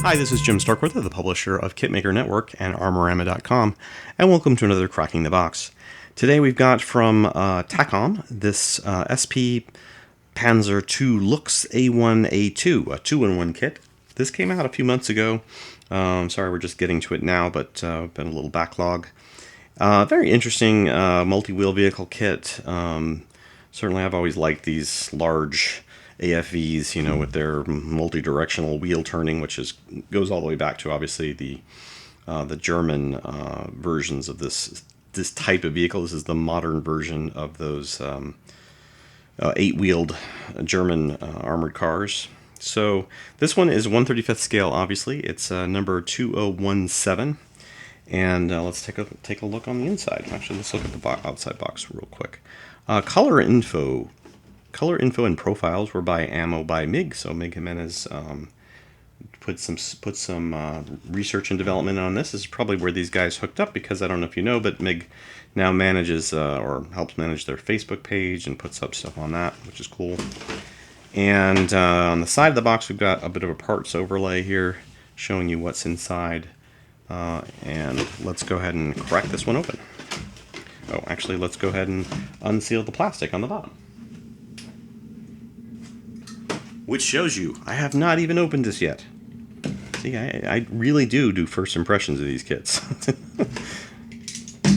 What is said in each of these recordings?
Hi, this is Jim Starkworth, the publisher of Kitmaker Network and Armorama.com, and welcome to another Cracking the Box. Today we've got from Takom this SpPz 2 Luchs A1 A2, a 2-in-1 kit. This came out a few months ago. Sorry, we're just getting to it now, but been a little backlog. Very interesting multi-wheel vehicle kit. Certainly I've always liked these large AFVs, you know, with their multi-directional wheel turning, which goes all the way back to obviously the German versions of this type of vehicle. This is the modern version of those 8-wheeled German armored cars. So this one is 1/35th scale. Obviously, it's number 2017, and let's take a look on the inside. Actually, let's look at the outside box real quick. Color info and profiles were by Ammo by MIG. So MIG Jimenez put some research and development on this. This is probably where these guys hooked up, because I don't know if you know, but MIG now manages or helps manage their Facebook page and puts up stuff on that, which is cool. And on the side of the box, we've got a bit of a parts overlay here showing you what's inside. And let's go ahead and crack this one open. Oh, actually, let's go ahead and unseal the plastic on the bottom. Which shows you I have not even opened this yet. See, I really do first impressions of these kits.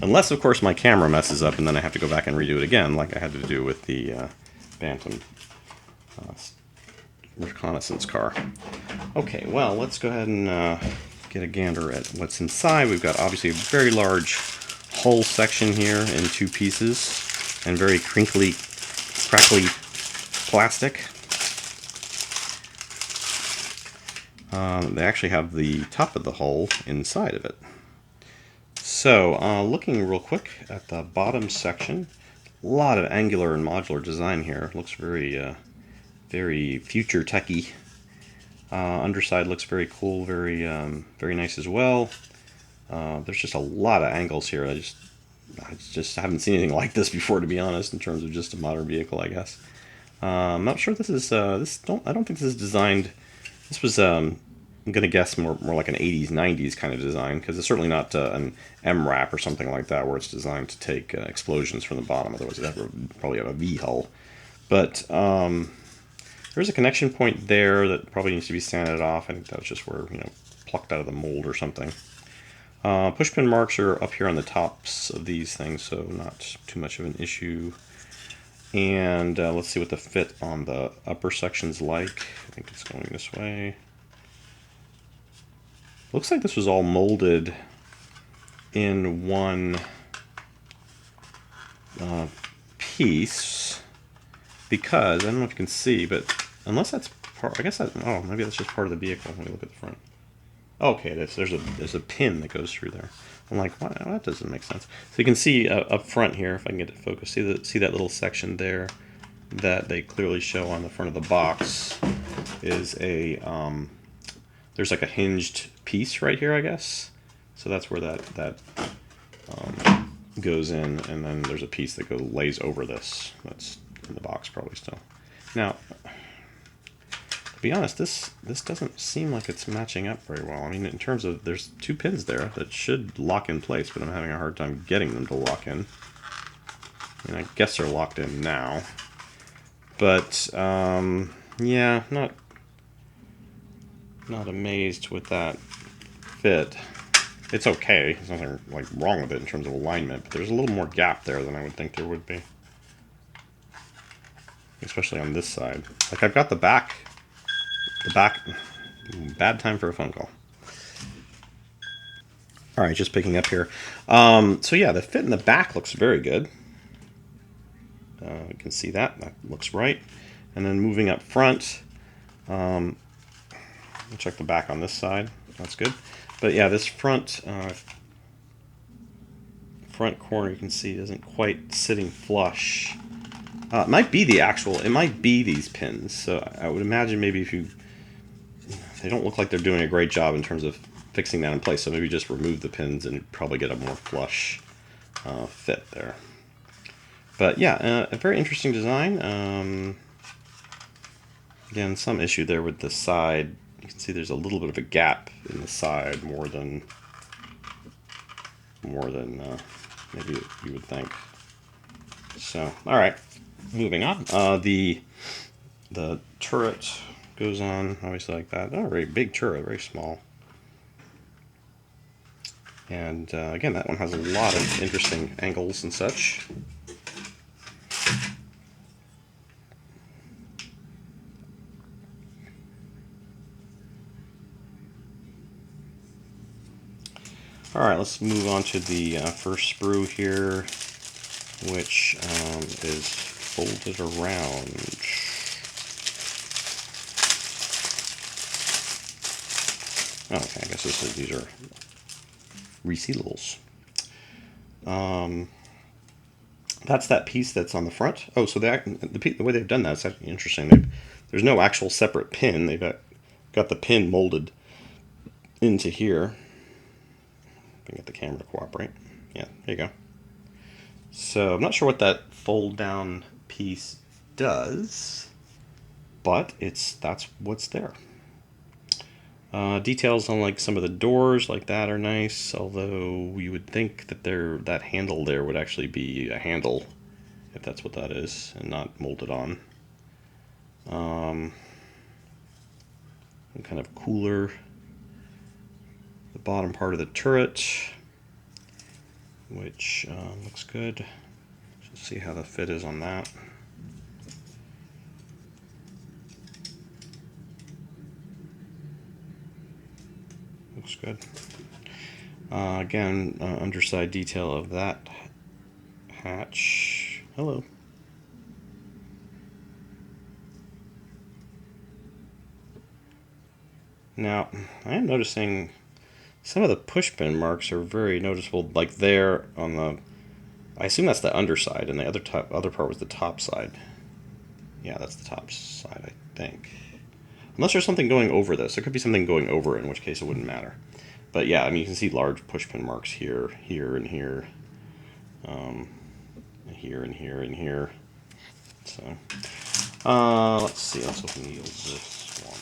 Unless, of course, my camera messes up and then I have to go back and redo it again, like I had to do with the Bantam reconnaissance car. Okay, well, let's go ahead and get a gander at what's inside. We've got obviously a very large hull section here in 2 pieces, and very crinkly, crackly plastic. They actually have the top of the hull inside of it. So, looking real quick at the bottom section, a lot of angular and modular design here. Looks very, very future techy. Underside looks very cool, very nice as well. There's just a lot of angles here. I just haven't seen anything like this before, to be honest, in terms of just a modern vehicle, I guess. I'm not sure this is I don't think this is designed. This was I'm gonna guess more like an 80s 90s kind of design, because it's certainly not an MRAP or something like that where it's designed to take explosions from the bottom. Otherwise, it'd probably have a V hull. But there's a connection point there that probably needs to be sanded off. I think that was just where, plucked out of the mold or something. Pushpin marks are up here on the tops of these things, so not too much of an issue. And let's see what the fit on the upper section's like. I think it's going this way. Looks like this was all molded in one piece, because I don't know if you can see, but unless that's part, I guess maybe that's just part of the vehicle. Let me look at the front. Okay, there's a pin that goes through there. I'm like, wow, that doesn't make sense. So you can see up front here, if I can get it focused, see that little section there that they clearly show on the front of the box is a there's like a hinged piece right here, I guess. So that's where that goes in, and then there's a piece that lays over this. That's in the box probably still. Now, to be honest, this doesn't seem like it's matching up very well. I mean, in terms of, there's 2 pins there that should lock in place, but I'm having a hard time getting them to lock in. I mean, I guess they're locked in now. But, yeah, not amazed with that fit. It's okay. There's nothing like wrong with it in terms of alignment, but there's a little more gap there than I would think there would be. Especially on this side. Like, I've got the back, bad time for a phone call. Alright, just picking up here. So yeah, the fit in the back looks very good. You can see that looks right. And then moving up front, we'll check the back on this side. That's good. But yeah, this front corner, you can see, isn't quite sitting flush. It might be these pins. So I would imagine maybe they don't look like they're doing a great job in terms of fixing that in place. So maybe just remove the pins and you'd probably get a more flush fit there. But yeah, a very interesting design. Again, some issue there with the side. You You can see there's a little bit of a gap in the side, more than maybe you would think. So, all right, moving on. The turret goes on obviously like that. Not a very big turret, very small. And again, that one has a lot of interesting angles and such. All right, let's move on to the first sprue here, which is folded around. Oh, okay, I guess these are resealables. That's that piece that's on the front. Oh, so the way they've done that is actually interesting. There's no actual separate pin. They've got the pin molded into here. If I can get the camera to cooperate. Yeah, there you go. So I'm not sure what that fold down piece does, but that's what's there. Details on like some of the doors like that are nice, although you would think that that handle there would actually be a handle, if that's what that is, and not molded on. Kind of cooler. The bottom part of the turret, which looks good. Let's see how the fit is on that. Looks good. Again, underside detail of that hatch. Hello. Now, I am noticing some of the push pin marks are very noticeable, like there on the. I assume that's the underside, and the other part was the top side. Yeah, that's the top side, I think. Unless there's something going over this. There could be something going over it, in which case it wouldn't matter. But yeah, I mean, you can see large push pin marks here, here, and here. Here, and here, and here. So, let's see. Let's open this one.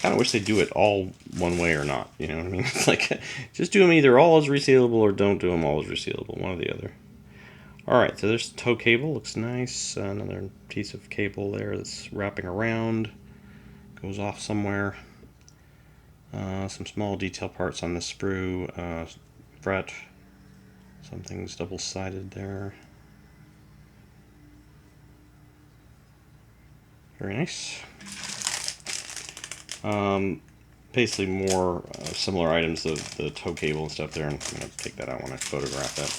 Kind of wish they'd do it all one way or not. You know what I mean? It's like, just do them either all as resealable or don't do them all as resealable. One or the other. Alright, so there's the tow cable. Looks nice. Another piece of cable there that's wrapping around. Goes off somewhere. Some small detail parts on the sprue fret. Something's double-sided there. Very nice. Basically more similar items of the tow cable and stuff there. I'm going to take that out when I photograph it.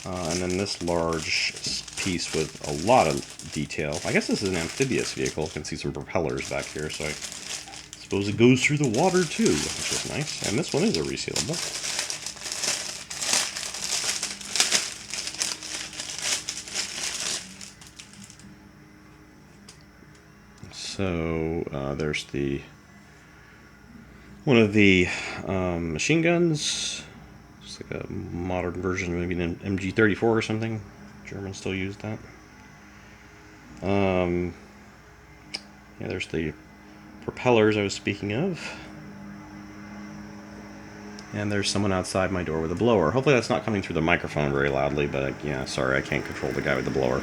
And then this large piece with a lot of detail. I guess this is an amphibious vehicle. You can see some propellers back here, so I suppose it goes through the water too, which is nice. And this one is a resealable. So there's one of the machine guns. It's like a modern version, maybe an MG34 or something. Germans still use that. Yeah, there's the propellers I was speaking of. And there's someone outside my door with a blower. Hopefully that's not coming through the microphone very loudly, but yeah, sorry, I can't control the guy with the blower.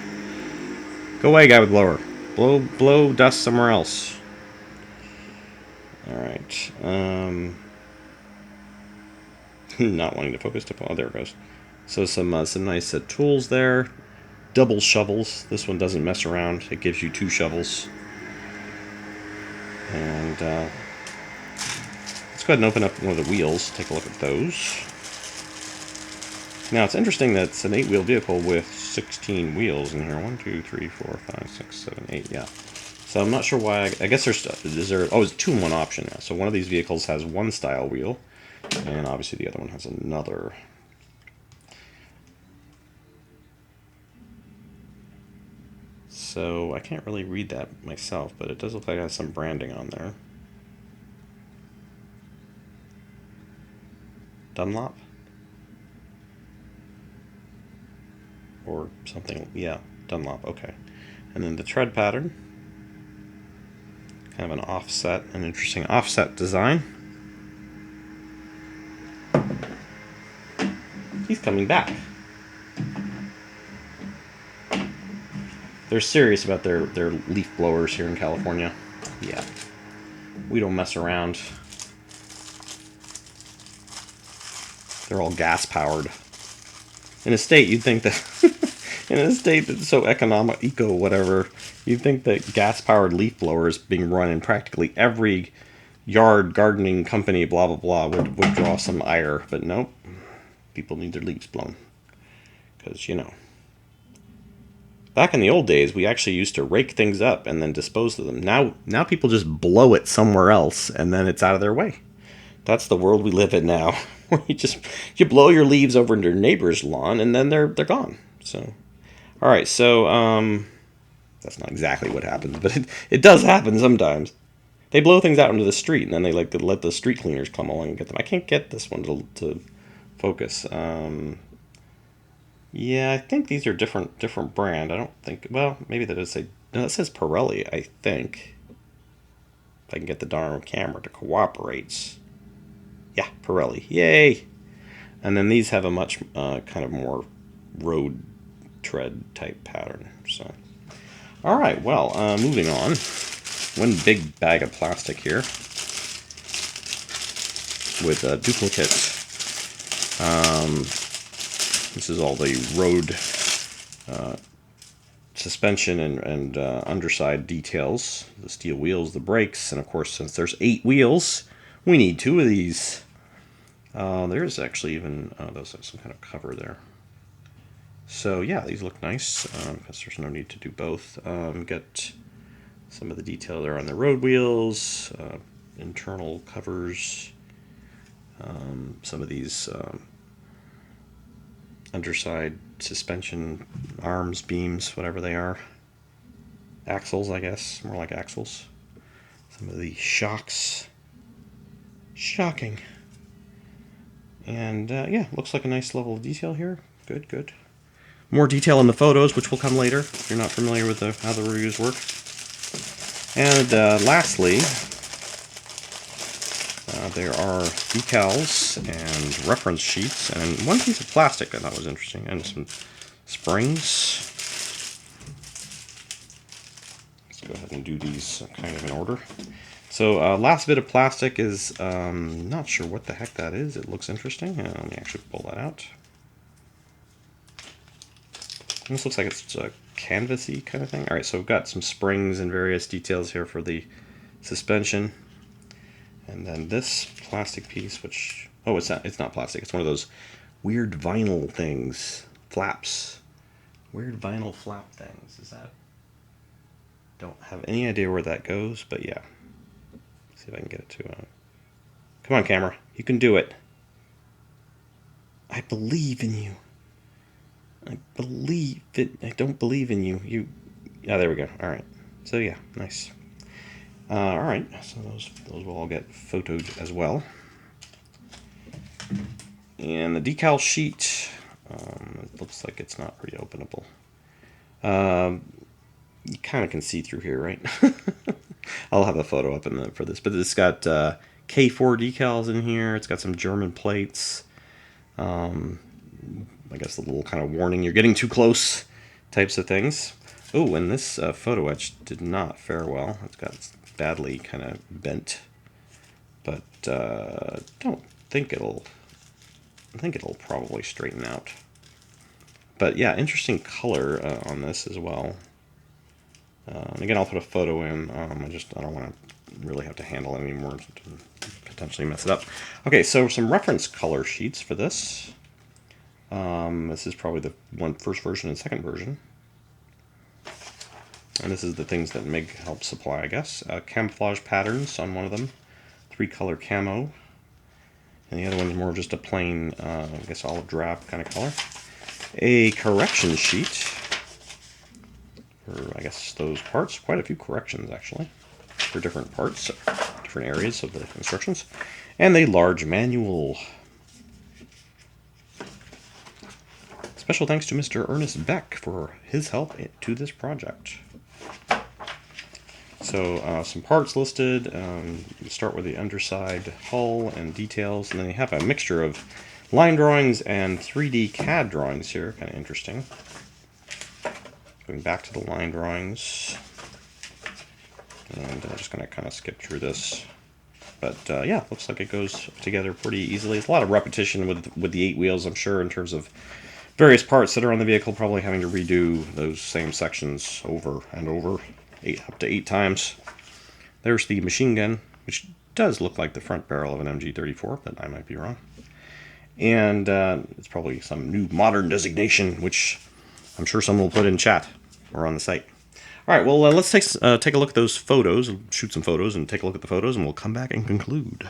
Go away, guy with the blower. Blow dust somewhere else. Alright. Not wanting to focus to... Oh, there it goes. So some nice tools there. Double shovels. This one doesn't mess around. It gives you 2 shovels. And let's go ahead and open up one of the wheels. Take a look at those. Now, it's interesting that it's an 8-wheel vehicle with 16 wheels in here. 1, 2, 3, 4, 5, 6, 7, 8. Yeah. So I'm not sure why. I guess there's... Oh, it's 2-in-1 option now. So one of these vehicles has one style wheel. And obviously the other one has another. So I can't really read that myself, but it does look like it has some branding on there. Dunlop? Or something. Yeah, Dunlop. Okay. And then the tread pattern. Kind of an offset, an interesting offset design. He's coming back. They're serious about their leaf blowers here in California. Yeah. We don't mess around. They're all gas powered. In a state, you'd think that in a state that's so eco whatever, you'd think that gas powered leaf blowers being run in practically every yard gardening company, blah blah blah, would draw some ire. But nope, people need their leaves blown because back in the old days, we actually used to rake things up and then dispose of them. Now people just blow it somewhere else and then it's out of their way. That's the world we live in now. Where you blow your leaves over into your neighbor's lawn and then they're gone. So, all right. So that's not exactly what happens, but it does happen sometimes. They blow things out into the street and then they like to let the street cleaners come along and get them. I can't get this one to focus. Yeah, I think these are different brand. I don't think. Well, maybe that does say. No, that says Pirelli. I think. If I can get the darn camera to cooperate. Yeah, Pirelli. Yay! And then these have a much kind of more road tread type pattern. So, all right. Well, moving on. One big bag of plastic here with a duplicate. This is all the road suspension and underside details. The steel wheels, the brakes, and of course, since there's 8 wheels, we need 2 of these. There's actually even those have some kind of cover there. So yeah, these look nice because there's no need to do both. Get some of the detail there on the road wheels, internal covers, some of these underside suspension arms, beams, whatever they are. Axles, I guess, more like axles. Some of the shocks. Shocking. And yeah, looks like a nice level of detail here. Good, good. More detail in the photos, which will come later if you're not familiar with how the reviews work. And lastly, there are decals and reference sheets and one piece of plastic I thought was interesting, and some springs. Let's go ahead and do these kind of in order. So last bit of plastic is, not sure what the heck that is. It looks interesting. Let me actually pull that out. This looks like it's a canvasy kind of thing. All right, so we've got some springs and various details here for the suspension. And then this plastic piece, which, oh, it's not plastic. It's one of those weird vinyl things, flaps. Weird vinyl flap things. Is that? Don't have any idea where that goes, but yeah. See if I can get it to. Come on, camera. You can do it. I believe in you. I believe it. I don't believe in you. Yeah, there we go. All right. So yeah, nice. All right. So those will all get photoed as well. And the decal sheet. It looks like it's not really openable. You kind of can see through here, right? I'll have a photo up for this, but it's got K4 decals in here. It's got some German plates. I guess the little kind of warning you're getting too close types of things. Oh, and this photo etch did not fare well. It's got badly kind of bent, but don't think it'll. I think it'll probably straighten out. But yeah, interesting color on this as well. And again, I'll put a photo in. I don't want to really have to handle it anymore to potentially mess it up. Okay, so some reference color sheets for this. This is probably the first version and second version. And this is the things that MIG helps supply, I guess. Camouflage patterns on one of them. 3-color camo. And the other one's more of just a plain, I guess, olive drab kind of color. A correction sheet for, I guess, those parts. Quite a few corrections, actually, for different parts, different areas of the instructions. And a large manual. Special thanks to Mr. Ernest Beck for his help to this project. So some parts listed. You start with the underside hull and details, and then you have a mixture of line drawings and 3D CAD drawings here. Kind of interesting. Going back to the line drawings, and I'm just going to kind of skip through this. But yeah, looks like it goes together pretty easily. It's a lot of repetition with the 8 wheels, I'm sure, in terms of various parts that are on the vehicle, probably having to redo those same sections over and over, up to 8 times. There's the machine gun, which does look like the front barrel of an MG34, but I might be wrong. And it's probably some new modern designation, which I'm sure someone will put in chat or on the site. All right, well, let's take a look at those photos, shoot some photos, and take a look at the photos, and we'll come back and conclude.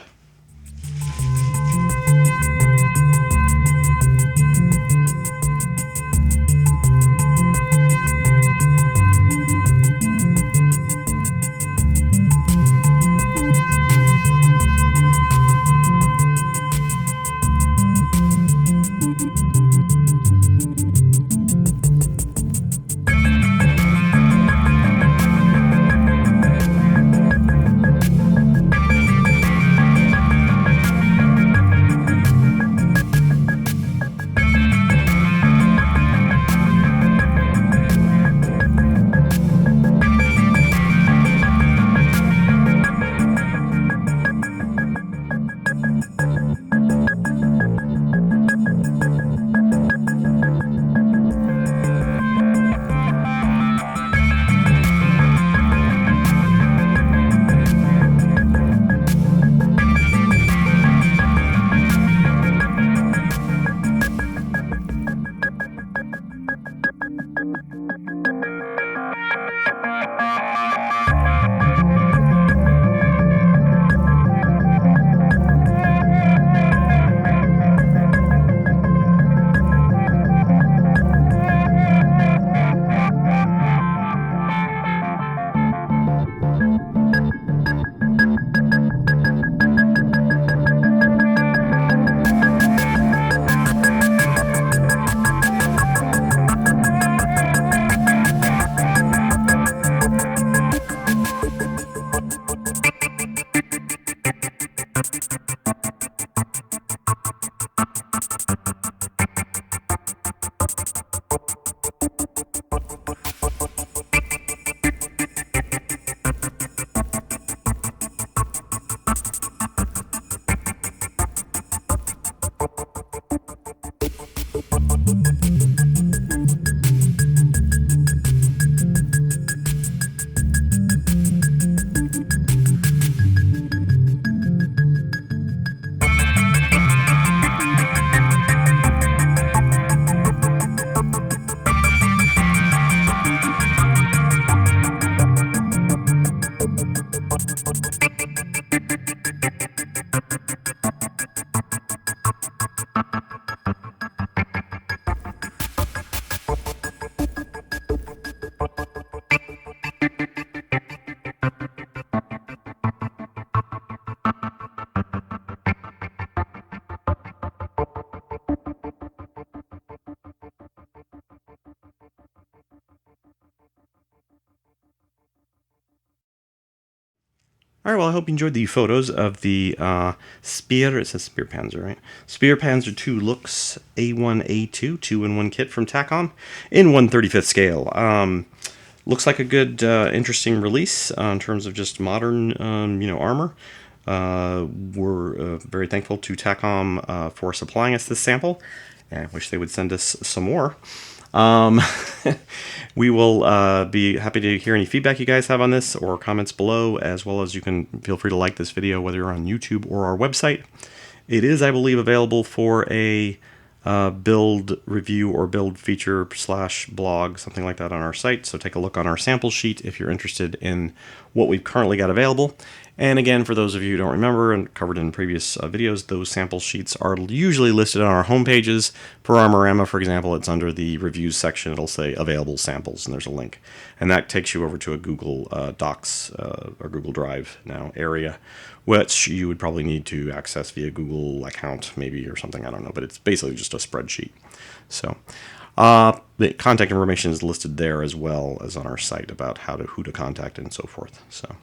All right, well, I hope you enjoyed the photos of the it says Spähpanzer, right? Spähpanzer 2 Luchs A1 A2 2-in-1 kit from Takom in 1/35th scale. Looks like a good, interesting release in terms of just modern, armor. We're very thankful to Takom for supplying us this sample. I wish they would send us some more. We will be happy to hear any feedback you guys have on this or comments below, as well as you can feel free to like this video whether you're on YouTube or our website. It is, I believe, available for a build review or build feature / blog, something like that on our site. So take a look on our sample sheet if you're interested in what we've currently got available. And again, for those of you who don't remember and covered in previous videos, those sample sheets are usually listed on our home pages. For Armorama, for example, it's under the reviews section. It'll say available samples, and there's a link. And that takes you over to a Google Docs or Google Drive now area, which you would probably need to access via Google account maybe or something. I don't know, but it's basically just a spreadsheet. So, The contact information is listed there as well as on our site about who to contact and so forth. So,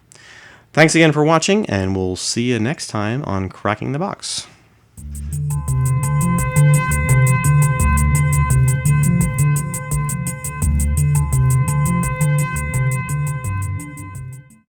thanks again for watching, and we'll see you next time on Cracking the Box.